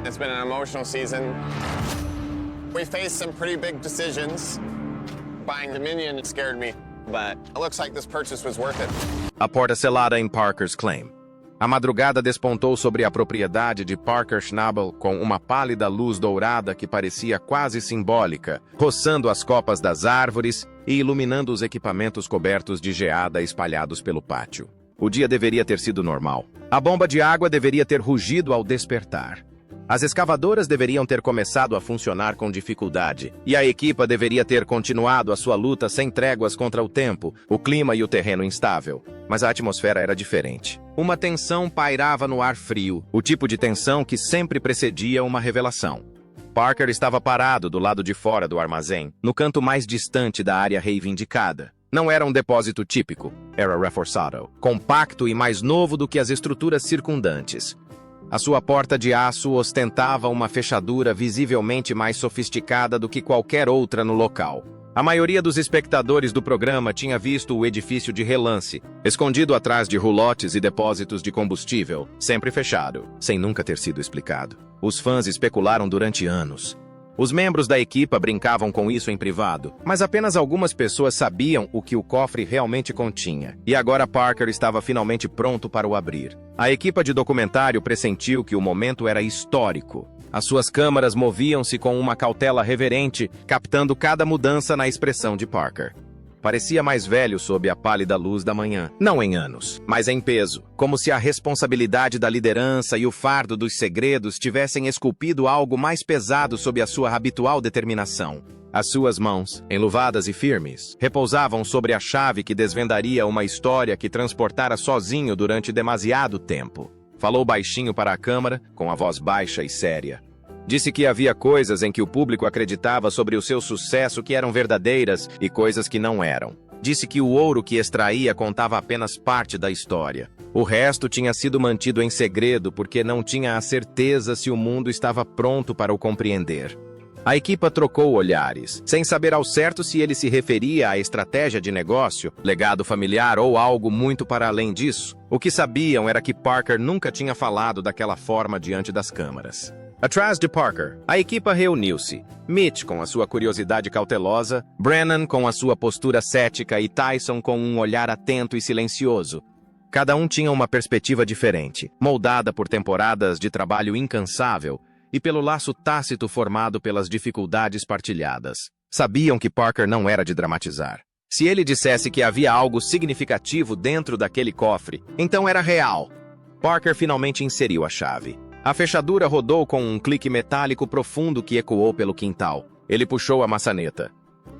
It's been an emotional season. We faced some pretty big decisions. Buying Dominion scared me, but it looks like this purchase was worth it. A porta selada em Parker's claim. A madrugada despontou sobre a propriedade de Parker Schnabel com uma pálida luz dourada que parecia quase simbólica, roçando as copas das árvores e iluminando os equipamentos cobertos de geada espalhados pelo pátio. O dia deveria ter sido normal. A bomba de água deveria ter rugido ao despertar. As escavadoras deveriam ter começado a funcionar com dificuldade, e a equipa deveria ter continuado a sua luta sem tréguas contra o tempo, o clima e o terreno instável. Mas a atmosfera era diferente. Uma tensão pairava no ar frio, o tipo de tensão que sempre precedia uma revelação. Parker estava parado do lado de fora do armazém, no canto mais distante da área reivindicada. Não era um depósito típico, era reforçado, compacto e mais novo do que as estruturas circundantes. A sua porta de aço ostentava uma fechadura visivelmente mais sofisticada do que qualquer outra no local. A maioria dos espectadores do programa tinha visto o edifício de relance, escondido atrás de roulotes e depósitos de combustível, sempre fechado, sem nunca ter sido explicado. Os fãs especularam durante anos. Os membros da equipa brincavam com isso em privado, mas apenas algumas pessoas sabiam o que o cofre realmente continha. E agora Parker estava finalmente pronto para o abrir. A equipa de documentário pressentiu que o momento era histórico. As suas câmaras moviam-se com uma cautela reverente, captando cada mudança na expressão de Parker. Parecia mais velho sob a pálida luz da manhã, não em anos, mas em peso, como se a responsabilidade da liderança e o fardo dos segredos tivessem esculpido algo mais pesado sob a sua habitual determinação. As suas mãos, enluvadas e firmes, repousavam sobre a chave que desvendaria uma história que transportara sozinho durante demasiado tempo. Falou baixinho para a câmara, com a voz baixa e séria. Disse que havia coisas em que o público acreditava sobre o seu sucesso que eram verdadeiras e coisas que não eram. Disse que o ouro que extraía contava apenas parte da história. O resto tinha sido mantido em segredo porque não tinha a certeza se o mundo estava pronto para o compreender. A equipa trocou olhares, sem saber ao certo se ele se referia à estratégia de negócio, legado familiar ou algo muito para além disso. O que sabiam era que Parker nunca tinha falado daquela forma diante das câmaras. Atrás de Parker, a equipa reuniu-se. Mitch com a sua curiosidade cautelosa, Brennan com a sua postura cética e Tyson com um olhar atento e silencioso. Cada um tinha uma perspectiva diferente, moldada por temporadas de trabalho incansável e pelo laço tácito formado pelas dificuldades partilhadas. Sabiam que Parker não era de dramatizar. Se ele dissesse que havia algo significativo dentro daquele cofre, então era real. Parker finalmente inseriu a chave. A fechadura rodou com um clique metálico profundo que ecoou pelo quintal. Ele puxou a maçaneta.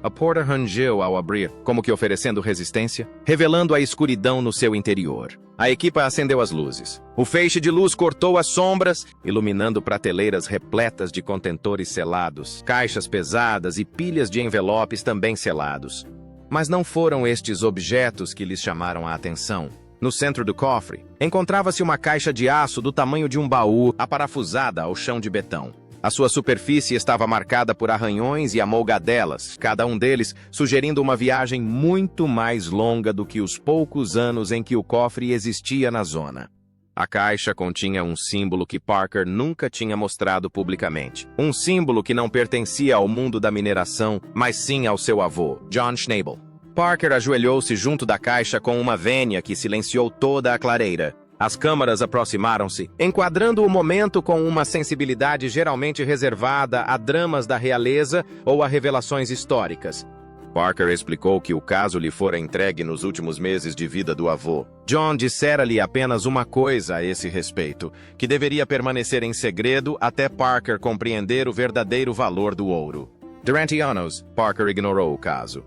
A porta rangeu ao abrir, como que oferecendo resistência, revelando a escuridão no seu interior. A equipa acendeu as luzes. O feixe de luz cortou as sombras, iluminando prateleiras repletas de contentores selados, caixas pesadas e pilhas de envelopes também selados. Mas não foram estes objetos que lhes chamaram a atenção. No centro do cofre, encontrava-se uma caixa de aço do tamanho de um baú, aparafusada ao chão de betão. A sua superfície estava marcada por arranhões e amolgadelas, cada um deles sugerindo uma viagem muito mais longa do que os poucos anos em que o cofre existia na zona. A caixa continha um símbolo que Parker nunca tinha mostrado publicamente. Um símbolo que não pertencia ao mundo da mineração, mas sim ao seu avô, John Schnabel. Parker ajoelhou-se junto da caixa com uma vênia que silenciou toda a clareira. As câmaras aproximaram-se, enquadrando o momento com uma sensibilidade geralmente reservada a dramas da realeza ou a revelações históricas. Parker explicou que o caso lhe fora entregue nos últimos meses de vida do avô. John dissera-lhe apenas uma coisa a esse respeito, que deveria permanecer em segredo até Parker compreender o verdadeiro valor do ouro. Durante anos, Parker ignorou o caso.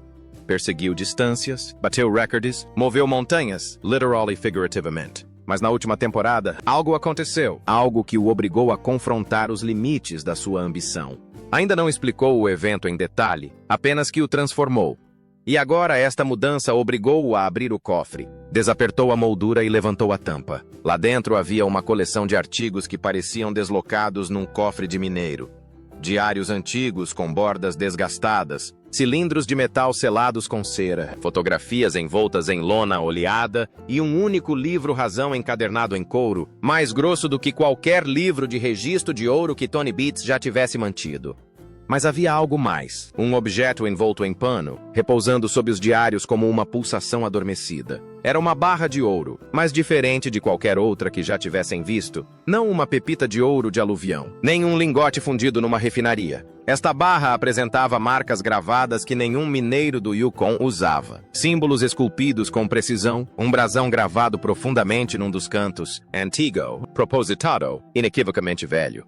Perseguiu distâncias, bateu recordes, moveu montanhas, literal e figurativamente. Mas na última temporada, algo aconteceu, algo que o obrigou a confrontar os limites da sua ambição. Ainda não explicou o evento em detalhe, apenas que o transformou. E agora esta mudança obrigou-o a abrir o cofre. Desapertou a moldura e levantou a tampa. Lá dentro havia uma coleção de artigos que pareciam deslocados num cofre de mineiro. diários antigos com bordas desgastadas, cilindros de metal selados com cera, fotografias envoltas em lona oleada e um único livro-razão encadernado em couro, mais grosso do que qualquer livro de registro de ouro que Tony Beats já tivesse mantido. Mas havia algo mais, um objeto envolto em pano, repousando sob os diários como uma pulsação adormecida. Era uma barra de ouro, mas diferente de qualquer outra que já tivessem visto. Não uma pepita de ouro de aluvião, nem um lingote fundido numa refinaria. Esta barra apresentava marcas gravadas que nenhum mineiro do Yukon usava. Símbolos esculpidos com precisão, um brasão gravado profundamente num dos cantos, antigo, propositado, inequivocamente velho.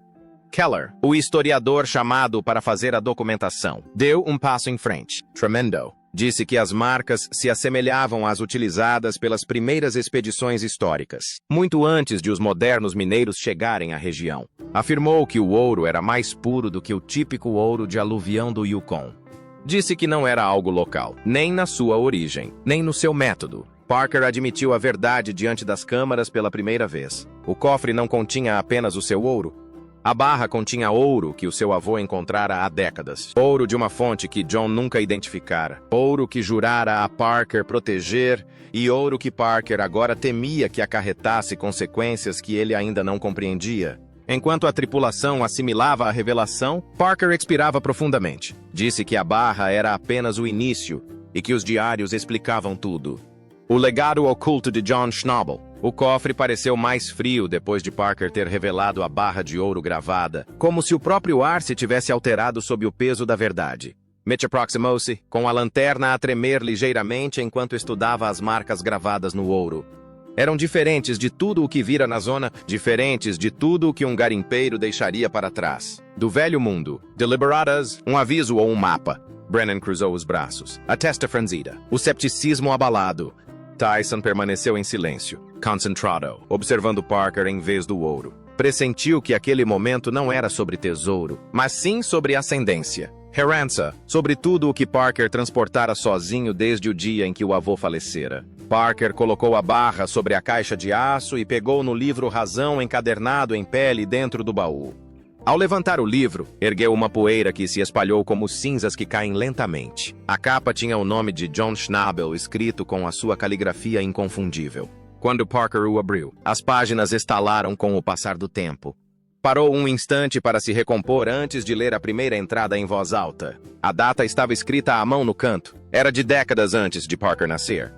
Keller, o historiador chamado para fazer a documentação, deu um passo em frente. Tremendo. Disse que as marcas se assemelhavam às utilizadas pelas primeiras expedições históricas, muito antes de os modernos mineiros chegarem à região. Afirmou que o ouro era mais puro do que o típico ouro de aluvião do Yukon. Disse que não era algo local, nem na sua origem, nem no seu método. Parker admitiu a verdade diante das câmaras pela primeira vez. O cofre não continha apenas o seu ouro. A barra continha ouro que o seu avô encontrara há décadas. Ouro de uma fonte que John nunca identificara. Ouro que jurara a Parker proteger e ouro que Parker agora temia que acarretasse consequências que ele ainda não compreendia. Enquanto a tripulação assimilava a revelação, Parker expirava profundamente. Disse que a barra era apenas o início e que os diários explicavam tudo. O legado oculto de John Schnabel. O cofre pareceu mais frio depois de Parker ter revelado a barra de ouro gravada, como se o próprio ar se tivesse alterado sob o peso da verdade. Mitch aproximou-se, com a lanterna a tremer ligeiramente enquanto estudava as marcas gravadas no ouro. Eram diferentes de tudo o que vira na zona, diferentes de tudo o que um garimpeiro deixaria para trás. Do velho mundo, deliberadas, um aviso ou um mapa. Brennan cruzou os braços, a testa franzida, o cepticismo abalado. Tyson permaneceu em silêncio, concentrado, observando Parker em vez do ouro. Pressentiu que aquele momento não era sobre tesouro, mas sim sobre ascendência. Herança, sobre tudo o que Parker transportara sozinho desde o dia em que o avô falecera. Parker colocou a barra sobre a caixa de aço e pegou no livro-razão encadernado em pele dentro do baú. Ao levantar o livro, ergueu uma poeira que se espalhou como cinzas que caem lentamente. A capa tinha o nome de John Schnabel escrito com a sua caligrafia inconfundível. Quando Parker o abriu, as páginas estalaram com o passar do tempo. Parou um instante para se recompor antes de ler a primeira entrada em voz alta. A data estava escrita à mão no canto. Era de décadas antes de Parker nascer.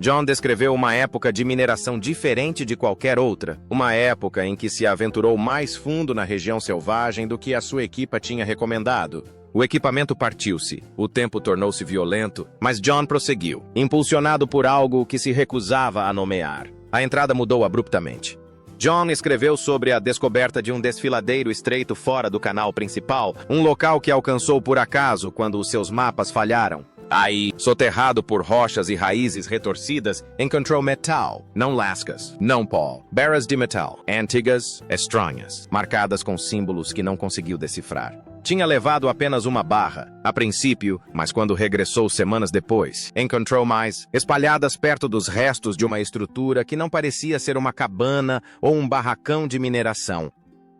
John descreveu uma época de mineração diferente de qualquer outra, uma época em que se aventurou mais fundo na região selvagem do que a sua equipa tinha recomendado. O equipamento partiu-se, o tempo tornou-se violento, mas John prosseguiu, impulsionado por algo que se recusava a nomear. A entrada mudou abruptamente. John escreveu sobre a descoberta de um desfiladeiro estreito fora do canal principal, um local que alcançou por acaso quando os seus mapas falharam. Aí, soterrado por rochas e raízes retorcidas, encontrou metal, não lascas, não pó, barras de metal, antigas, estranhas, marcadas com símbolos que não conseguiu decifrar. Tinha levado apenas uma barra, a princípio, mas quando regressou semanas depois, encontrou mais, espalhadas perto dos restos de uma estrutura que não parecia ser uma cabana ou um barracão de mineração.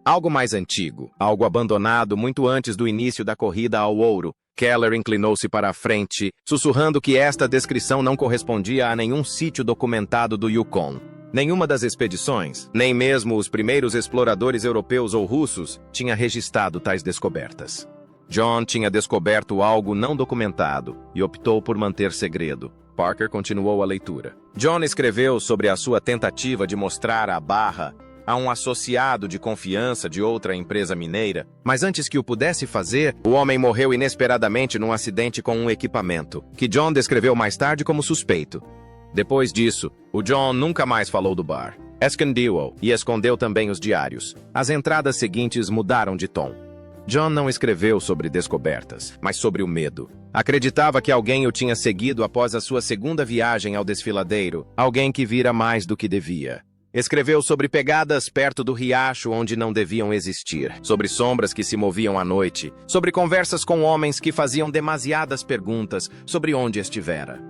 Algo mais antigo, algo abandonado muito antes do início da corrida ao ouro. Keller inclinou-se para a frente, sussurrando que esta descrição não correspondia a nenhum sítio documentado do Yukon. Nenhuma das expedições, nem mesmo os primeiros exploradores europeus ou russos, tinha registrado tais descobertas. John tinha descoberto algo não documentado e optou por manter segredo. Parker continuou a leitura. John escreveu sobre a sua tentativa de mostrar a barra a um associado de confiança de outra empresa mineira, mas antes que o pudesse fazer, o homem morreu inesperadamente num acidente com um equipamento, que John descreveu mais tarde como suspeito. Depois disso, o John nunca mais falou do bar. Escondeu e escondeu também os diários. As entradas seguintes mudaram de tom. John não escreveu sobre descobertas, mas sobre o medo. Acreditava que alguém o tinha seguido após a sua segunda viagem ao desfiladeiro, alguém que vira mais do que devia. Escreveu sobre pegadas perto do riacho onde não deviam existir, sobre sombras que se moviam à noite, sobre conversas com homens que faziam demasiadas perguntas sobre onde estivera.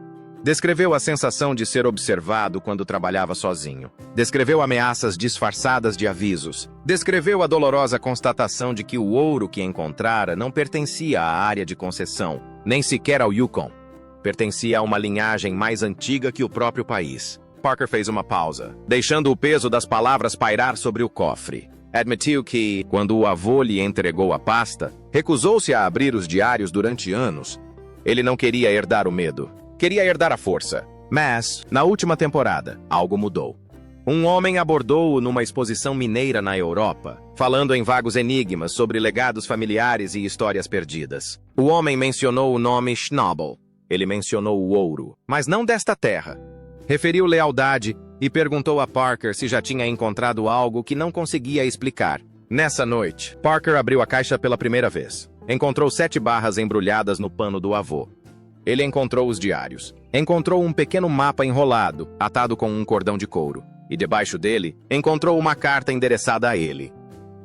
Descreveu a sensação de ser observado quando trabalhava sozinho. Descreveu ameaças disfarçadas de avisos. Descreveu a dolorosa constatação de que o ouro que encontrara não pertencia à área de concessão, nem sequer ao Yukon. Pertencia a uma linhagem mais antiga que o próprio país. Parker fez uma pausa, deixando o peso das palavras pairar sobre o cofre. Admitiu que, quando o avô lhe entregou a pasta, recusou-se a abrir os diários durante anos. Ele não queria herdar o medo. Queria herdar a força. Mas, na última temporada, algo mudou. Um homem abordou-o numa exposição mineira na Europa, falando em vagos enigmas sobre legados familiares e histórias perdidas. O homem mencionou o nome Schnabel. Ele mencionou o ouro, mas não desta terra. Referiu lealdade e perguntou a Parker se já tinha encontrado algo que não conseguia explicar. Nessa noite, Parker abriu a caixa pela primeira vez. Encontrou 7 barras embrulhadas no pano do avô. Ele encontrou os diários. Encontrou um pequeno mapa enrolado, atado com um cordão de couro. E debaixo dele, encontrou uma carta endereçada a ele.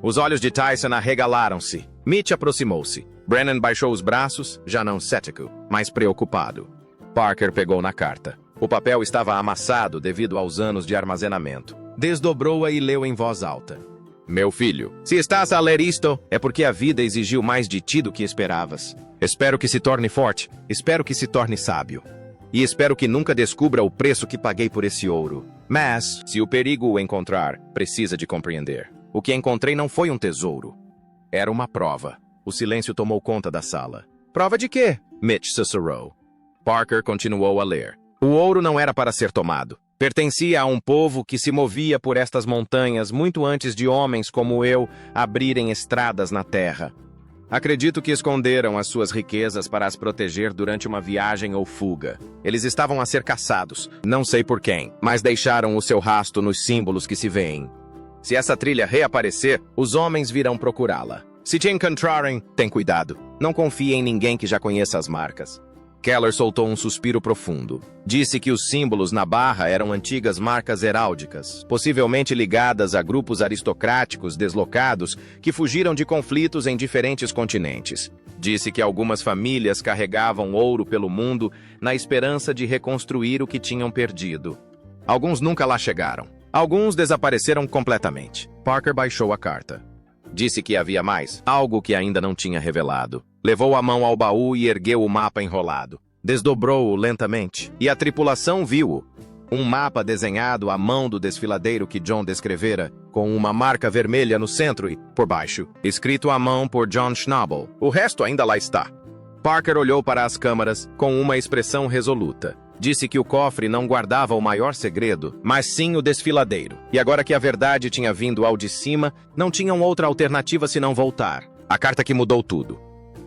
Os olhos de Tyson arregalaram-se. Mitch aproximou-se. Brennan baixou os braços, já não cético, mas preocupado. Parker pegou na carta. O papel estava amassado devido aos anos de armazenamento. Desdobrou-a e leu em voz alta. Meu filho, se estás a ler isto, é porque a vida exigiu mais de ti do que esperavas. Espero que se torne forte, espero que se torne sábio. E espero que nunca descubra o preço que paguei por esse ouro. Mas, se o perigo o encontrar, precisa de compreender. O que encontrei não foi um tesouro. Era uma prova. O silêncio tomou conta da sala. Prova de quê? Mitch sussurrou. Parker continuou a ler. O ouro não era para ser tomado. Pertencia a um povo que se movia por estas montanhas muito antes de homens como eu abrirem estradas na terra. Acredito que esconderam as suas riquezas para as proteger durante uma viagem ou fuga. Eles estavam a ser caçados, não sei por quem, mas deixaram o seu rastro nos símbolos que se veem. Se essa trilha reaparecer, os homens virão procurá-la. Se te encontrarem, tem cuidado. Não confie em ninguém que já conheça as marcas. Keller soltou um suspiro profundo. Disse que os símbolos na barra eram antigas marcas heráldicas, possivelmente ligadas a grupos aristocráticos deslocados que fugiram de conflitos em diferentes continentes. Disse que algumas famílias carregavam ouro pelo mundo na esperança de reconstruir o que tinham perdido. Alguns nunca lá chegaram. Alguns desapareceram completamente. Parker baixou a carta. Disse que havia mais, algo que ainda não tinha revelado. Levou a mão ao baú e ergueu o mapa enrolado. Desdobrou-o lentamente, e a tripulação viu-o. Um mapa desenhado à mão do desfiladeiro que John descrevera, com uma marca vermelha no centro e, por baixo, escrito à mão por John Schnabel. O resto ainda lá está. Parker olhou para as câmaras com uma expressão resoluta. Disse que o cofre não guardava o maior segredo, mas sim o desfiladeiro. E agora que a verdade tinha vindo ao de cima, não tinham outra alternativa senão voltar. A carta que mudou tudo.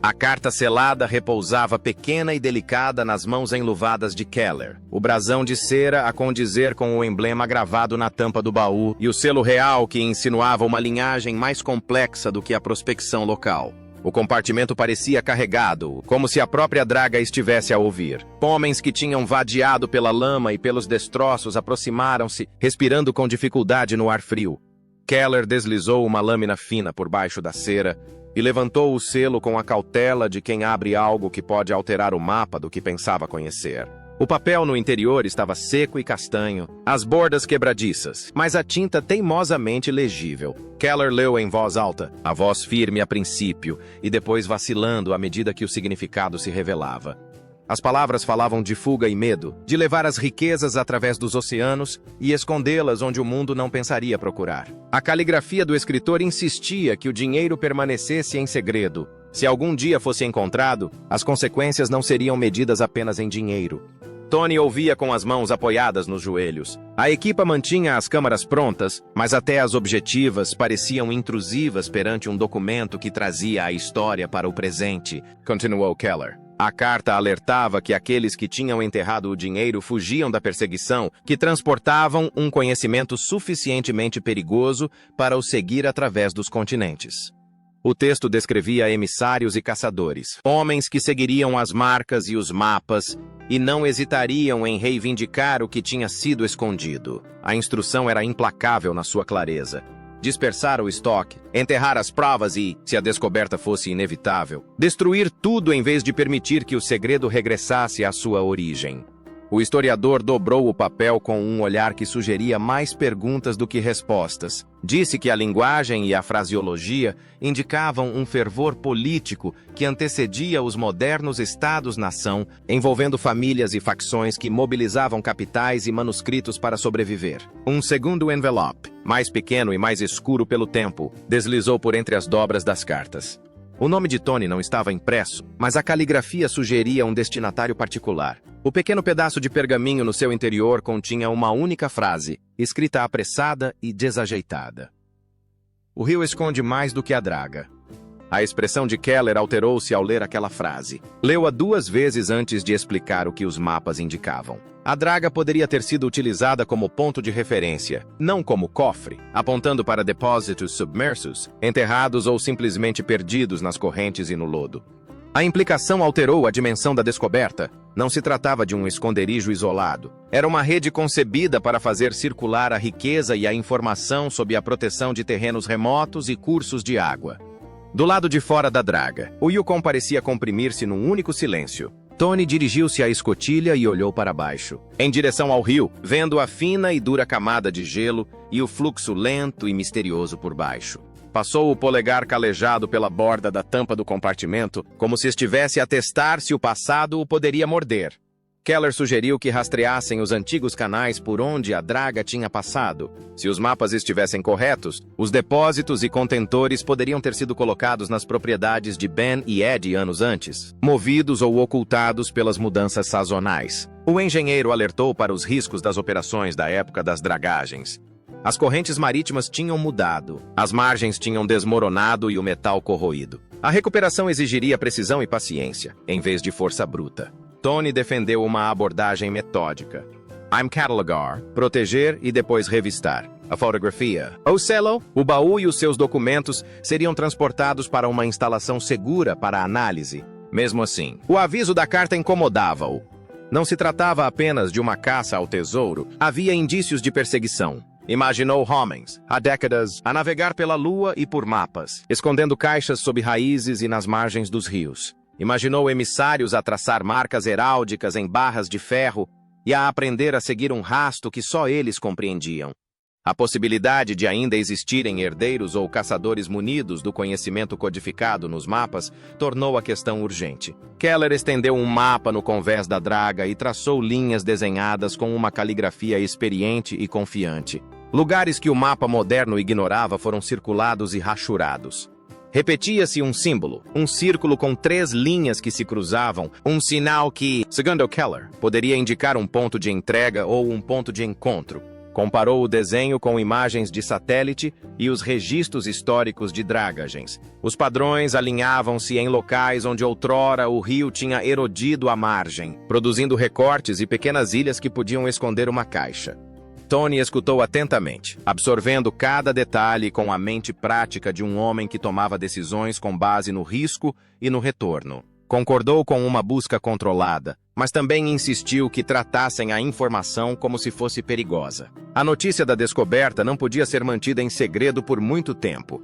A carta selada repousava pequena e delicada nas mãos enluvadas de Keller. O brasão de cera a condizer com o emblema gravado na tampa do baú e o selo real que insinuava uma linhagem mais complexa do que a prospecção local. O compartimento parecia carregado, como se a própria draga estivesse a ouvir. Homens que tinham vadeado pela lama e pelos destroços aproximaram-se, respirando com dificuldade no ar frio. Keller deslizou uma lâmina fina por baixo da cera e levantou o selo com a cautela de quem abre algo que pode alterar o mapa do que pensava conhecer. O papel no interior estava seco e castanho, as bordas quebradiças, mas a tinta teimosamente legível. Keller leu em voz alta, a voz firme a princípio e depois vacilando à medida que o significado se revelava. As palavras falavam de fuga e medo, de levar as riquezas através dos oceanos e escondê-las onde o mundo não pensaria procurar. A caligrafia do escritor insistia que o dinheiro permanecesse em segredo. Se algum dia fosse encontrado, as consequências não seriam medidas apenas em dinheiro. Tony ouvia com as mãos apoiadas nos joelhos. A equipa mantinha as câmaras prontas, mas até as objetivas pareciam intrusivas perante um documento que trazia a história para o presente, continuou Keller. A carta alertava que aqueles que tinham enterrado o dinheiro fugiam da perseguição, que transportavam um conhecimento suficientemente perigoso para o seguir através dos continentes. O texto descrevia emissários e caçadores, homens que seguiriam as marcas e os mapas e não hesitariam em reivindicar o que tinha sido escondido. A instrução era implacável na sua clareza. Dispersar o estoque, enterrar as provas e, se a descoberta fosse inevitável, destruir tudo em vez de permitir que o segredo regressasse à sua origem. O historiador dobrou o papel com um olhar que sugeria mais perguntas do que respostas. Disse que a linguagem e a fraseologia indicavam um fervor político que antecedia os modernos estados-nação, envolvendo famílias e facções que mobilizavam capitais e manuscritos para sobreviver. Um segundo envelope, mais pequeno e mais escuro pelo tempo, deslizou por entre as dobras das cartas. O nome de Tony não estava impresso, mas a caligrafia sugeria um destinatário particular. O pequeno pedaço de pergaminho no seu interior continha uma única frase, escrita apressada e desajeitada. O rio esconde mais do que a draga. A expressão de Keller alterou-se ao ler aquela frase. Leu-a 2 vezes antes de explicar o que os mapas indicavam. A draga poderia ter sido utilizada como ponto de referência, não como cofre, apontando para depósitos submersos, enterrados ou simplesmente perdidos nas correntes e no lodo. A implicação alterou a dimensão da descoberta. Não se tratava de um esconderijo isolado. Era uma rede concebida para fazer circular a riqueza e a informação sob a proteção de terrenos remotos e cursos de água. Do lado de fora da draga, o Yukon parecia comprimir-se num único silêncio. Tony dirigiu-se à escotilha e olhou para baixo, em direção ao rio, vendo a fina e dura camada de gelo e o fluxo lento e misterioso por baixo. Passou o polegar calejado pela borda da tampa do compartimento, como se estivesse a testar se o passado o poderia morder. Keller sugeriu que rastreassem os antigos canais por onde a draga tinha passado. Se os mapas estivessem corretos, os depósitos e contentores poderiam ter sido colocados nas propriedades de Ben e Ed anos antes, movidos ou ocultados pelas mudanças sazonais. O engenheiro alertou para os riscos das operações da época das dragagens. As correntes marítimas tinham mudado, as margens tinham desmoronado e o metal corroído. A recuperação exigiria precisão e paciência, em vez de força bruta. Tony defendeu uma abordagem metódica. I'm catalogar, proteger e depois revistar. A fotografia. O selo, o baú e os seus documentos seriam transportados para uma instalação segura para análise. Mesmo assim, o aviso da carta incomodava-o. Não se tratava apenas de uma caça ao tesouro, havia indícios de perseguição. Imaginou homens, há décadas, a navegar pela lua e por mapas, escondendo caixas sob raízes e nas margens dos rios. Imaginou emissários a traçar marcas heráldicas em barras de ferro e a aprender a seguir um rasto que só eles compreendiam. A possibilidade de ainda existirem herdeiros ou caçadores munidos do conhecimento codificado nos mapas tornou a questão urgente. Keller estendeu um mapa no convés da draga e traçou linhas desenhadas com uma caligrafia experiente e confiante. Lugares que o mapa moderno ignorava foram circulados e rachurados. Repetia-se um símbolo, um círculo com 3 linhas que se cruzavam, um sinal que, segundo Keller, poderia indicar um ponto de entrega ou um ponto de encontro. Comparou o desenho com imagens de satélite e os registros históricos de dragagens. Os padrões alinhavam-se em locais onde outrora o rio tinha erodido a margem, produzindo recortes e pequenas ilhas que podiam esconder uma caixa. Tony escutou atentamente, absorvendo cada detalhe com a mente prática de um homem que tomava decisões com base no risco e no retorno. Concordou com uma busca controlada, mas também insistiu que tratassem a informação como se fosse perigosa. A notícia da descoberta não podia ser mantida em segredo por muito tempo.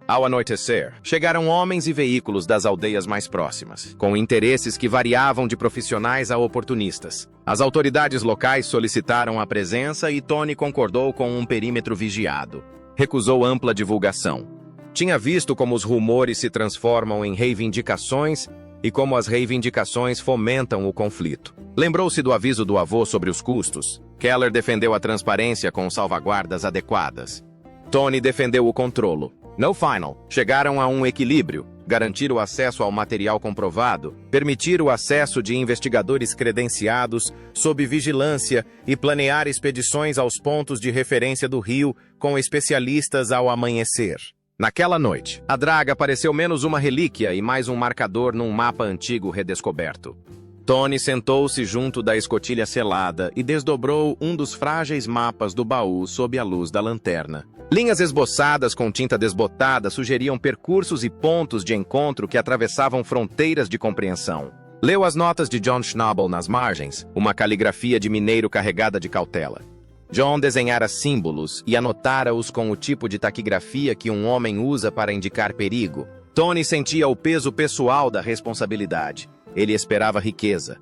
Ao anoitecer, chegaram homens e veículos das aldeias mais próximas, com interesses que variavam de profissionais a oportunistas. As autoridades locais solicitaram a presença e Tony concordou com um perímetro vigiado. Recusou ampla divulgação. Tinha visto como os rumores se transformam em reivindicações e como as reivindicações fomentam o conflito. Lembrou-se do aviso do avô sobre os custos. Keller defendeu a transparência com salvaguardas adequadas. Tony defendeu o controlo. No final, chegaram a um equilíbrio, garantir o acesso ao material comprovado, permitir o acesso de investigadores credenciados sob vigilância e planear expedições aos pontos de referência do rio com especialistas ao amanhecer. Naquela noite, a draga pareceu menos uma relíquia e mais um marcador num mapa antigo redescoberto. Tony sentou-se junto da escotilha selada e desdobrou um dos frágeis mapas do baú sob a luz da lanterna. Linhas esboçadas com tinta desbotada sugeriam percursos e pontos de encontro que atravessavam fronteiras de compreensão. Leu as notas de John Schnabel nas margens, uma caligrafia de mineiro carregada de cautela. John desenhara símbolos e anotara-os com o tipo de taquigrafia que um homem usa para indicar perigo. Tony sentia o peso pessoal da responsabilidade. Ele esperava riqueza.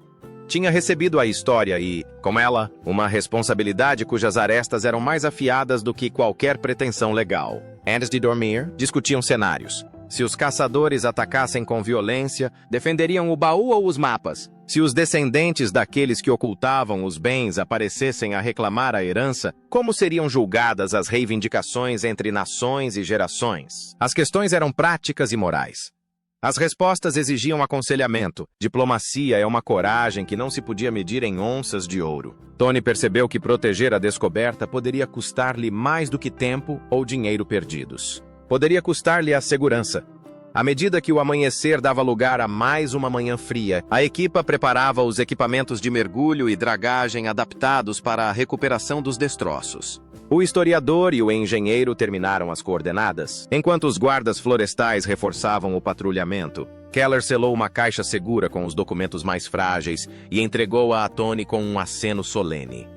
tinha recebido a história e, com ela, uma responsabilidade cujas arestas eram mais afiadas do que qualquer pretensão legal. Antes de dormir, discutiam cenários. Se os caçadores atacassem com violência, defenderiam o baú ou os mapas? Se os descendentes daqueles que ocultavam os bens aparecessem a reclamar a herança, como seriam julgadas as reivindicações entre nações e gerações? As questões eram práticas e morais. As respostas exigiam aconselhamento. Diplomacia é uma coragem que não se podia medir em onças de ouro. Tony percebeu que proteger a descoberta poderia custar-lhe mais do que tempo ou dinheiro perdidos. Poderia custar-lhe a segurança. À medida que o amanhecer dava lugar a mais uma manhã fria, a equipa preparava os equipamentos de mergulho e dragagem adaptados para a recuperação dos destroços. O historiador e o engenheiro terminaram as coordenadas, enquanto os guardas florestais reforçavam o patrulhamento. Keller selou uma caixa segura com os documentos mais frágeis e entregou-a a Tony com um aceno solene.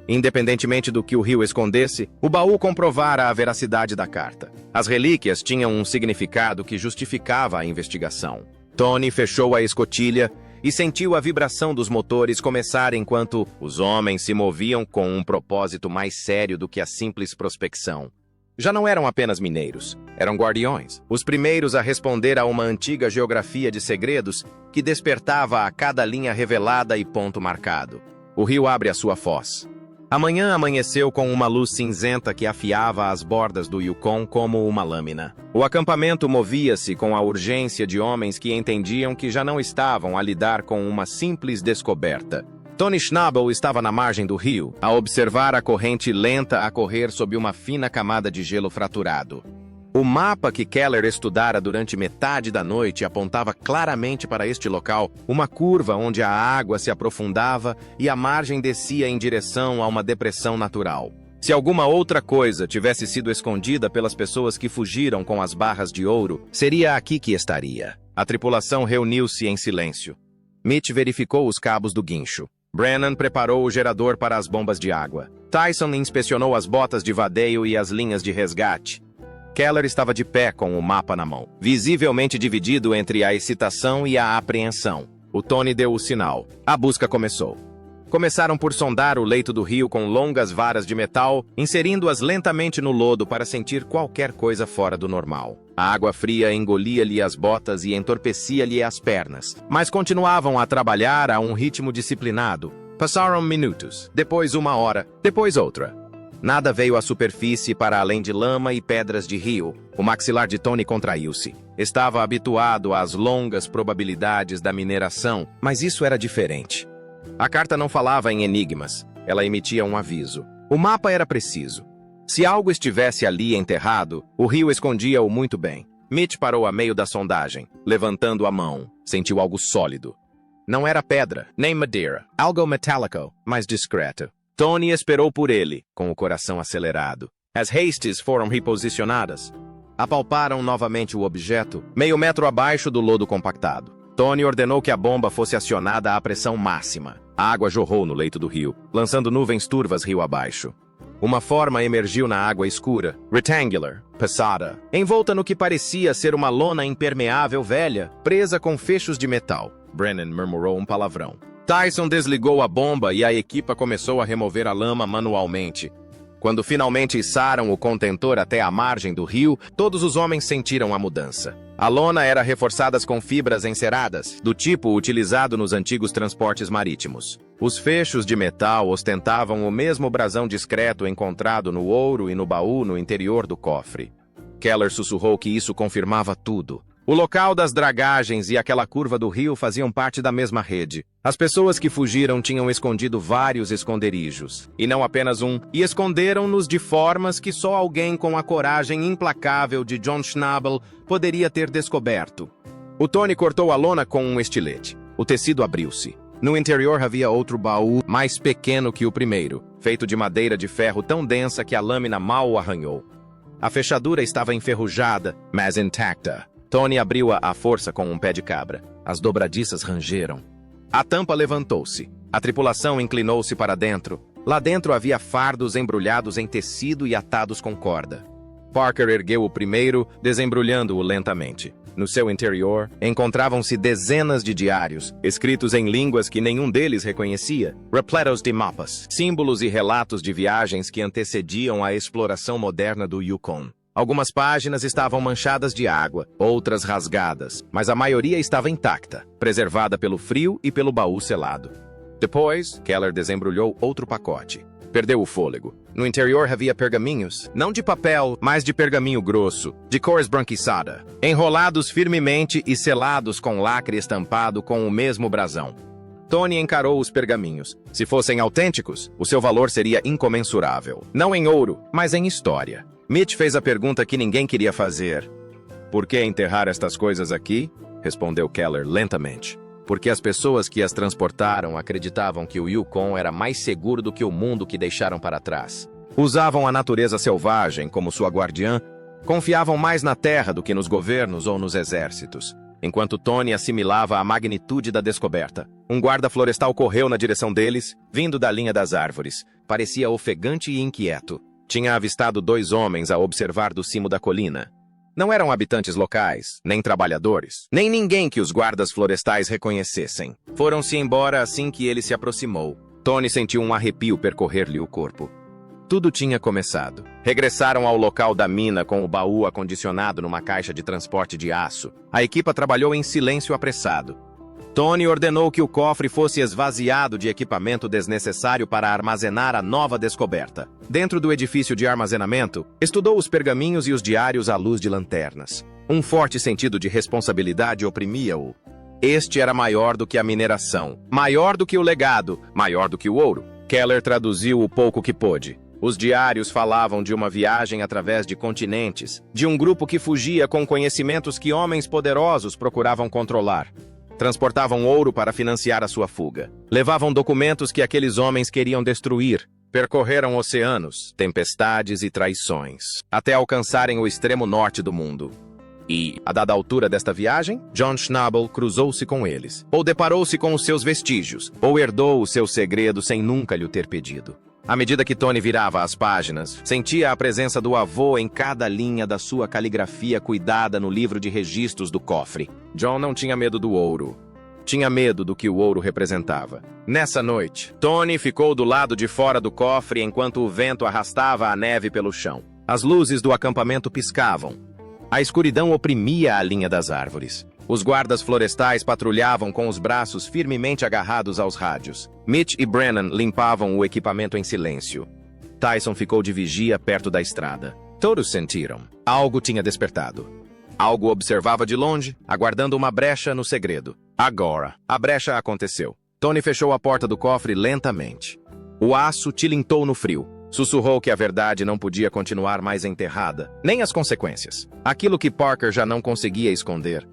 Independentemente do que o rio escondesse, o baú comprovara a veracidade da carta. As relíquias tinham um significado que justificava a investigação. Tony fechou a escotilha e sentiu a vibração dos motores começar enquanto os homens se moviam com um propósito mais sério do que a simples prospecção. Já não eram apenas mineiros, eram guardiões, os primeiros a responder a uma antiga geografia de segredos que despertava a cada linha revelada e ponto marcado. O rio abre a sua foz. A manhã amanheceu com uma luz cinzenta que afiava as bordas do Yukon como uma lâmina. O acampamento movia-se com a urgência de homens que entendiam que já não estavam a lidar com uma simples descoberta. Tony Schnabel estava na margem do rio, a observar a corrente lenta a correr sob uma fina camada de gelo fraturado. O mapa que Keller estudara durante metade da noite apontava claramente para este local, uma curva onde a água se aprofundava e a margem descia em direção a uma depressão natural. Se alguma outra coisa tivesse sido escondida pelas pessoas que fugiram com as barras de ouro, seria aqui que estaria. A tripulação reuniu-se em silêncio. Mitch verificou os cabos do guincho. Brennan preparou o gerador para as bombas de água. Tyson inspecionou as botas de vadeio e as linhas de resgate. Keller estava de pé com o mapa na mão, visivelmente dividido entre a excitação e a apreensão. O Tony deu o sinal. A busca começou. Começaram por sondar o leito do rio com longas varas de metal, inserindo-as lentamente no lodo para sentir qualquer coisa fora do normal. A água fria engolia-lhe as botas e entorpecia-lhe as pernas, mas continuavam a trabalhar a um ritmo disciplinado. Passaram minutos, depois uma hora, depois outra. Nada veio à superfície para além de lama e pedras de rio. O maxilar de Tony contraiu-se. Estava habituado às longas probabilidades da mineração, mas isso era diferente. A carta não falava em enigmas. Ela emitia um aviso. O mapa era preciso. Se algo estivesse ali enterrado, o rio escondia-o muito bem. Mitch parou a meio da sondagem, levantando a mão. Sentiu algo sólido. Não era pedra, nem madeira. Algo metálico, mas discreto. Tony esperou por ele, com o coração acelerado. As hastes foram reposicionadas. Apalparam novamente o objeto, meio metro abaixo do lodo compactado. Tony ordenou que a bomba fosse acionada à pressão máxima. A água jorrou no leito do rio, lançando nuvens turvas rio abaixo. Uma forma emergiu na água escura, retangular, pesada, envolta no que parecia ser uma lona impermeável velha, presa com fechos de metal. Brennan murmurou um palavrão. Tyson desligou a bomba e a equipa começou a remover a lama manualmente. Quando finalmente içaram o contentor até a margem do rio, todos os homens sentiram a mudança. A lona era reforçada com fibras enceradas, do tipo utilizado nos antigos transportes marítimos. Os fechos de metal ostentavam o mesmo brasão discreto encontrado no ouro e no baú no interior do cofre. Keller sussurrou que isso confirmava tudo. O local das dragagens e aquela curva do rio faziam parte da mesma rede. As pessoas que fugiram tinham escondido vários esconderijos, e não apenas um, e esconderam-nos de formas que só alguém com a coragem implacável de John Schnabel poderia ter descoberto. O Tony cortou a lona com um estilete. O tecido abriu-se. No interior havia outro baú, mais pequeno que o primeiro, feito de madeira de ferro tão densa que a lâmina mal o arranhou. A fechadura estava enferrujada, mas intacta. Tony abriu-a à força com um pé de cabra. As dobradiças rangeram. A tampa levantou-se. A tripulação inclinou-se para dentro. Lá dentro havia fardos embrulhados em tecido e atados com corda. Parker ergueu o primeiro, desembrulhando-o lentamente. No seu interior, encontravam-se dezenas de diários, escritos em línguas que nenhum deles reconhecia, repletos de mapas, símbolos e relatos de viagens que antecediam a exploração moderna do Yukon. Algumas páginas estavam manchadas de água, outras rasgadas, mas a maioria estava intacta, preservada pelo frio e pelo baú selado. Depois, Keller desembrulhou outro pacote. Perdeu o fôlego. No interior havia pergaminhos, não de papel, mas de pergaminho grosso, de cor esbranquiçada, enrolados firmemente e selados com lacre estampado com o mesmo brasão. Tony encarou os pergaminhos. Se fossem autênticos, o seu valor seria incomensurável. Não em ouro, mas em história. Mitch fez a pergunta que ninguém queria fazer. Por que enterrar estas coisas aqui? Respondeu Keller lentamente. Porque as pessoas que as transportaram acreditavam que o Yukon era mais seguro do que o mundo que deixaram para trás. Usavam a natureza selvagem como sua guardiã, confiavam mais na terra do que nos governos ou nos exércitos. Enquanto Tony assimilava a magnitude da descoberta, um guarda florestal correu na direção deles, vindo da linha das árvores. Parecia ofegante e inquieto. Tinha avistado 2 homens a observar do cimo da colina. Não eram habitantes locais, nem trabalhadores, nem ninguém que os guardas florestais reconhecessem. Foram-se embora assim que ele se aproximou. Tony sentiu um arrepio percorrer-lhe o corpo. Tudo tinha começado. Regressaram ao local da mina com o baú acondicionado numa caixa de transporte de aço. A equipa trabalhou em silêncio apressado. Tony ordenou que o cofre fosse esvaziado de equipamento desnecessário para armazenar a nova descoberta. Dentro do edifício de armazenamento, estudou os pergaminhos e os diários à luz de lanternas. Um forte sentido de responsabilidade oprimia-o. Este era maior do que a mineração, maior do que o legado, maior do que o ouro. Keller traduziu o pouco que pôde. Os diários falavam de uma viagem através de continentes, de um grupo que fugia com conhecimentos que homens poderosos procuravam controlar. Transportavam ouro para financiar a sua fuga. Levavam documentos que aqueles homens queriam destruir. Percorreram oceanos, tempestades e traições, até alcançarem o extremo norte do mundo. E, a dada altura desta viagem, John Schnabel cruzou-se com eles, ou deparou-se com os seus vestígios, ou herdou o seu segredo sem nunca lhe ter pedido. À medida que Tony virava as páginas, sentia a presença do avô em cada linha da sua caligrafia cuidada no livro de registros do cofre. John não tinha medo do ouro. Tinha medo do que o ouro representava. Nessa noite, Tony ficou do lado de fora do cofre enquanto o vento arrastava a neve pelo chão. As luzes do acampamento piscavam. A escuridão oprimia a linha das árvores. Os guardas florestais patrulhavam com os braços firmemente agarrados aos rádios. Mitch e Brennan limpavam o equipamento em silêncio. Tyson ficou de vigia perto da estrada. Todos sentiram. Algo tinha despertado. Algo observava de longe, aguardando uma brecha no segredo. Agora, a brecha aconteceu. Tony fechou a porta do cofre lentamente. O aço tilintou no frio. Sussurrou que a verdade não podia continuar mais enterrada, nem as consequências. Aquilo que Parker já não conseguia esconder.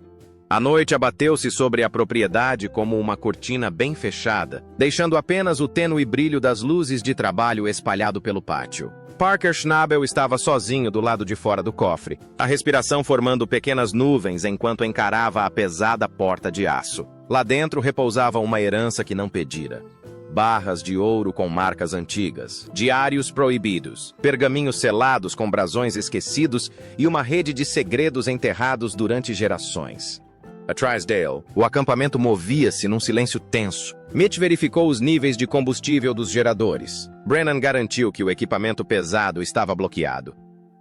A noite abateu-se sobre a propriedade como uma cortina bem fechada, deixando apenas o tênue brilho das luzes de trabalho espalhado pelo pátio. Parker Schnabel estava sozinho do lado de fora do cofre, a respiração formando pequenas nuvens enquanto encarava a pesada porta de aço. Lá dentro repousava uma herança que não pedira. Barras de ouro com marcas antigas, diários proibidos, pergaminhos selados com brasões esquecidos e uma rede de segredos enterrados durante gerações. A Trisdale, o acampamento movia-se num silêncio tenso. Mitch verificou os níveis de combustível dos geradores. Brennan garantiu que o equipamento pesado estava bloqueado.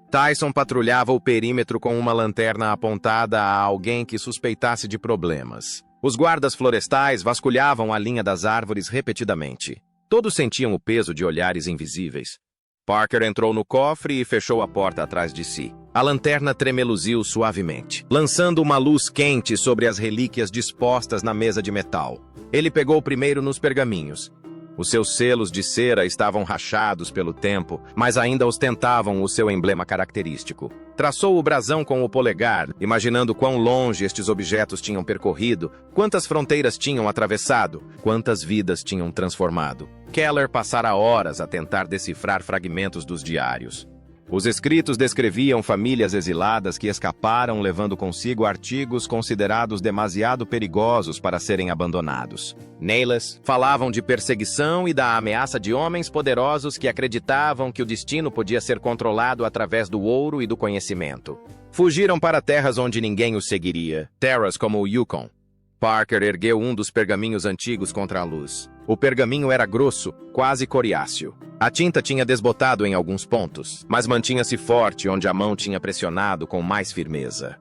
Tyson patrulhava o perímetro com uma lanterna apontada a alguém que suspeitasse de problemas. Os guardas florestais vasculhavam a linha das árvores repetidamente. Todos sentiam o peso de olhares invisíveis. Parker entrou no cofre e fechou a porta atrás de si. A lanterna tremeluziu suavemente, lançando uma luz quente sobre as relíquias dispostas na mesa de metal. Ele pegou primeiro nos pergaminhos. Os seus selos de cera estavam rachados pelo tempo, mas ainda ostentavam o seu emblema característico. Traçou o brasão com o polegar, imaginando quão longe estes objetos tinham percorrido, quantas fronteiras tinham atravessado, quantas vidas tinham transformado. Keller passara horas a tentar decifrar fragmentos dos diários. Os escritos descreviam famílias exiladas que escaparam levando consigo artigos considerados demasiado perigosos para serem abandonados. Neles falavam de perseguição e da ameaça de homens poderosos que acreditavam que o destino podia ser controlado através do ouro e do conhecimento. Fugiram para terras onde ninguém os seguiria, terras como o Yukon. Parker ergueu um dos pergaminhos antigos contra a luz. O pergaminho era grosso, quase coriáceo. A tinta tinha desbotado em alguns pontos, mas mantinha-se forte onde a mão tinha pressionado com mais firmeza.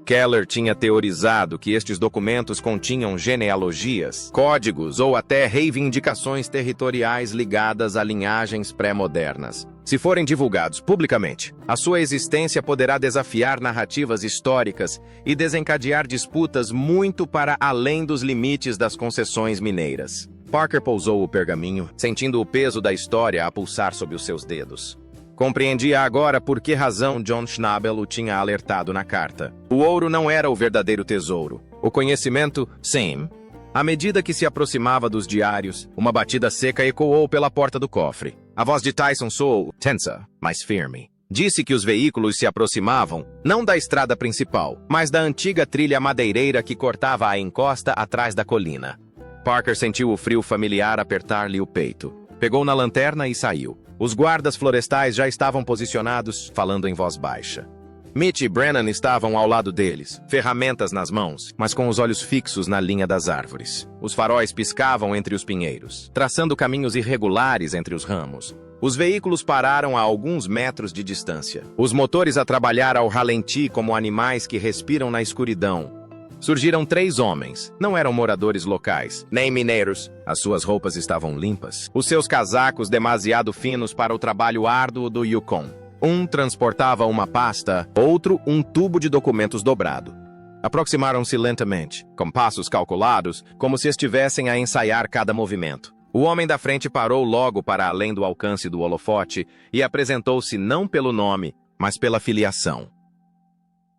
Keller tinha teorizado que estes documentos continham genealogias, códigos ou até reivindicações territoriais ligadas a linhagens pré-modernas. Se forem divulgados publicamente, a sua existência poderá desafiar narrativas históricas e desencadear disputas muito para além dos limites das concessões mineiras. Parker pousou o pergaminho, sentindo o peso da história a pulsar sob os seus dedos. Compreendia agora por que razão John Schnabel o tinha alertado na carta. O ouro não era o verdadeiro tesouro. O conhecimento, sim. À medida que se aproximava dos diários, uma batida seca ecoou pela porta do cofre. A voz de Tyson soou tensa, mas firme. Disse que os veículos se aproximavam, não da estrada principal, mas da antiga trilha madeireira que cortava a encosta atrás da colina. Parker sentiu o frio familiar apertar-lhe o peito. Pegou na lanterna e saiu. Os guardas florestais já estavam posicionados, falando em voz baixa. Mitch e Brennan estavam ao lado deles, ferramentas nas mãos, mas com os olhos fixos na linha das árvores. Os faróis piscavam entre os pinheiros, traçando caminhos irregulares entre os ramos. Os veículos pararam a alguns metros de distância. Os motores a trabalhar ao ralenti como animais que respiram na escuridão. Surgiram 3 homens. Não eram moradores locais, nem mineiros. As suas roupas estavam limpas. Os seus casacos demasiado finos para o trabalho árduo do Yukon. Um transportava uma pasta, outro um tubo de documentos dobrado. Aproximaram-se lentamente, com passos calculados, como se estivessem a ensaiar cada movimento. O homem da frente parou logo para além do alcance do holofote e apresentou-se não pelo nome, mas pela filiação.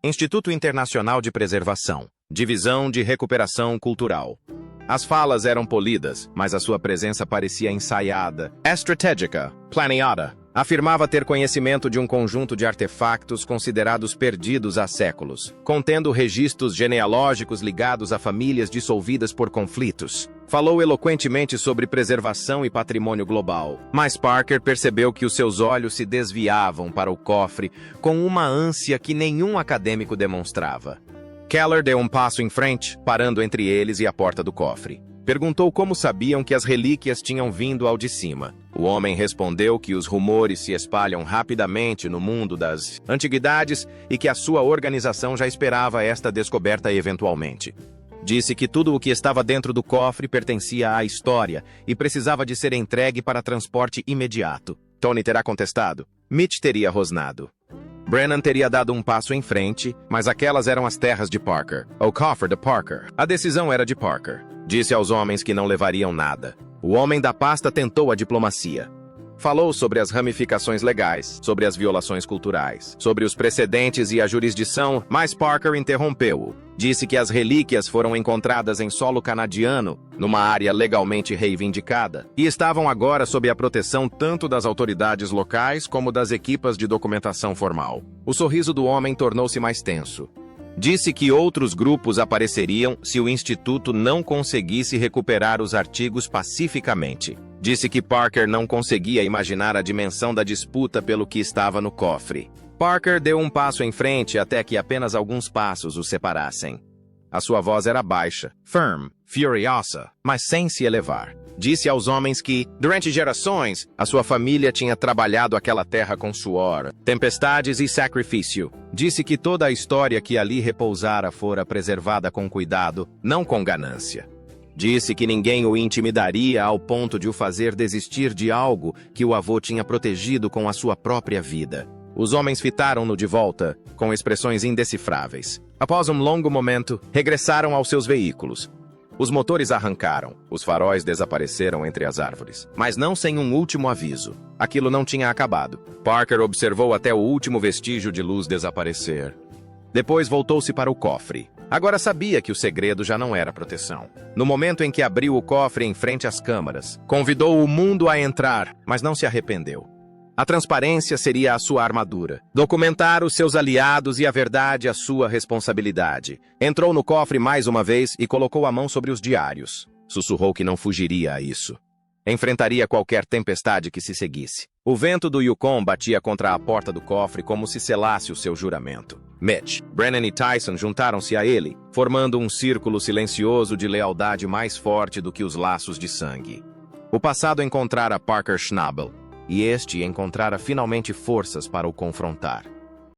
Instituto Internacional de Preservação. Divisão de Recuperação Cultural. As falas eram polidas, mas a sua presença parecia ensaiada, estratégica, planeada. Afirmava ter conhecimento de um conjunto de artefactos considerados perdidos há séculos, contendo registros genealógicos ligados a famílias dissolvidas por conflitos. Falou eloquentemente sobre preservação e patrimônio global, mas Parker percebeu que os seus olhos se desviavam para o cofre com uma ânsia que nenhum acadêmico demonstrava. Keller deu um passo em frente, parando entre eles e a porta do cofre. Perguntou como sabiam que as relíquias tinham vindo ao de cima. O homem respondeu que os rumores se espalham rapidamente no mundo das antiguidades e que a sua organização já esperava esta descoberta eventualmente. Disse que tudo o que estava dentro do cofre pertencia à história e precisava de ser entregue para transporte imediato. Tony terá contestado. Mitch teria rosnado. Brennan teria dado um passo em frente, mas aquelas eram as terras de Parker, o cofre de Parker. A decisão era de Parker. Disse aos homens que não levariam nada. O homem da pasta tentou a diplomacia. Falou sobre as ramificações legais, sobre as violações culturais, sobre os precedentes e a jurisdição, mas Parker interrompeu-o. Disse que as relíquias foram encontradas em solo canadiano, numa área legalmente reivindicada, e estavam agora sob a proteção tanto das autoridades locais como das equipas de documentação formal. O sorriso do homem tornou-se mais tenso. Disse que outros grupos apareceriam se o Instituto não conseguisse recuperar os artigos pacificamente. Disse que Parker não conseguia imaginar a dimensão da disputa pelo que estava no cofre. Parker deu um passo em frente até que apenas alguns passos os separassem. A sua voz era baixa, firme, furiosa, mas sem se elevar. Disse aos homens que, durante gerações, a sua família tinha trabalhado aquela terra com suor, tempestades e sacrifício. Disse que toda a história que ali repousara fora preservada com cuidado, não com ganância. Disse que ninguém o intimidaria ao ponto de o fazer desistir de algo que o avô tinha protegido com a sua própria vida. Os homens fitaram-no de volta, com expressões indecifráveis. Após um longo momento, regressaram aos seus veículos. Os motores arrancaram, os faróis desapareceram entre as árvores, mas não sem um último aviso. Aquilo não tinha acabado. Parker observou até o último vestígio de luz desaparecer. Depois voltou-se para o cofre. Agora sabia que o segredo já não era proteção. No momento em que abriu o cofre em frente às câmaras, convidou o mundo a entrar, mas não se arrependeu. A transparência seria a sua armadura. Documentar os seus aliados e a verdade a sua responsabilidade. Entrou no cofre mais uma vez e colocou a mão sobre os diários. Sussurrou que não fugiria a isso. Enfrentaria qualquer tempestade que se seguisse. O vento do Yukon batia contra a porta do cofre como se selasse o seu juramento. Mitch, Brennan e Tyson juntaram-se a ele, formando um círculo silencioso de lealdade mais forte do que os laços de sangue. O passado encontrara Parker Schnabel, e este encontrara finalmente forças para o confrontar.